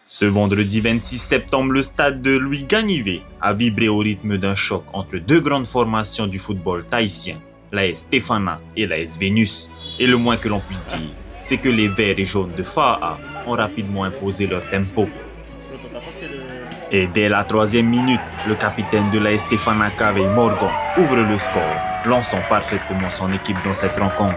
Ce vendredi 26 septembre, le stade de Louis Ganivet a vibré au rythme d'un choc entre deux grandes formations du football tahitien, l'AS Stefana et l'AS Vénus. Et le moins que l'on puisse dire, c'est que les verts et jaunes de Fa'a ont rapidement imposé leur tempo. Et dès la 3e minute, le capitaine de l'AS Stefana Kaveh Morgan ouvre le score, lançant parfaitement son équipe dans cette rencontre.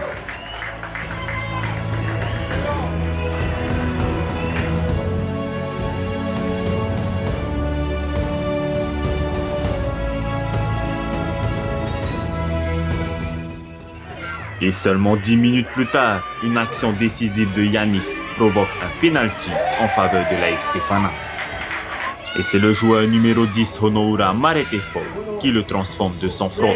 Et seulement 10 minutes plus tard, une action décisive de Yanis provoque un penalty en faveur de l'AS Stefana. Et c'est le joueur numéro 10 Honoura Maretefo qui le transforme de son front.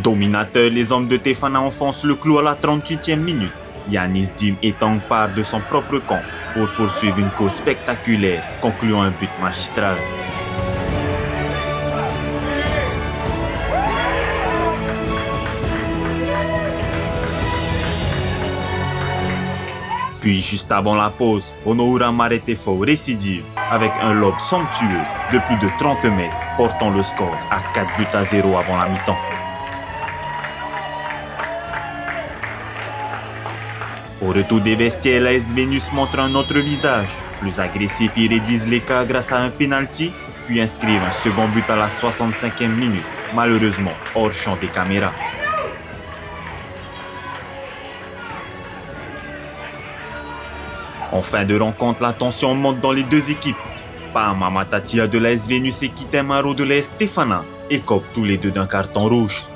Dominateurs, les hommes de Tefana enfoncent le clou à la 38e minute. Yanis Dim étang part de son propre camp pour poursuivre une course spectaculaire, concluant un but magistral. Puis, juste avant la pause, Honoura Maretefo récidive avec un lob somptueux de plus de 30 mètres, portant le score à 4-0 avant la mi-temps. Au retour des vestiaires, l'AS Vénus montre un autre visage. Plus agressif, ils réduisent l'écart grâce à un penalty, puis inscrivent un second but à la 65e minute, malheureusement hors champ des caméras. En fin de rencontre, la tension monte dans les deux équipes. Pama Matatia de l'AS Vénus et Kitemaro de l'AS Stefana écopent tous les deux d'un carton rouge.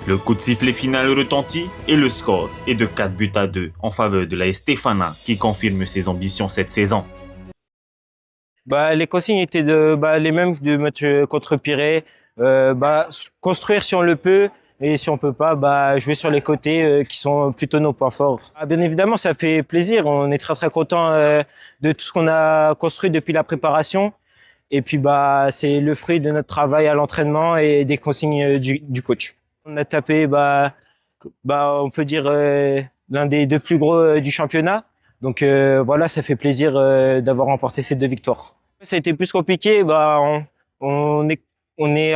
Le coup de sifflet final retentit et le score est de 4-2 en faveur de l'AS Stefana qui confirme ses ambitions cette saison. Les consignes étaient les mêmes du match contre Pirée. Construire si on le peut et si on peut pas, jouer sur les côtés qui sont plutôt nos points forts. Bien évidemment, ça fait plaisir. On est très content de tout ce qu'on a construit depuis la préparation. Et puis c'est le fruit de notre travail à l'entraînement et des consignes du coach. On a tapé on peut dire l'un des deux plus gros du championnat. Donc voilà, ça fait plaisir d'avoir remporté ces 2 victoires. Ça a été plus compliqué, on est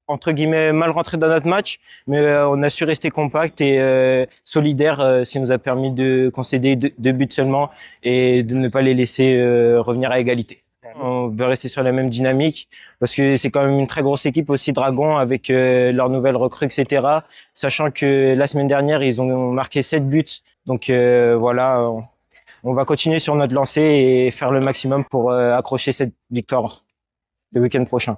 entre guillemets mal rentré dans notre match, mais on a su rester compact et solidaire, ce qui nous a permis de concéder 2 buts seulement et de ne pas les laisser revenir à égalité. On veut rester sur la même dynamique parce que c'est quand même une très grosse équipe aussi, Dragon, avec leurs nouvelles recrues, etc. Sachant que la semaine dernière, ils ont marqué 7 buts. Donc voilà, on va continuer sur notre lancée et faire le maximum pour accrocher cette victoire le week-end prochain.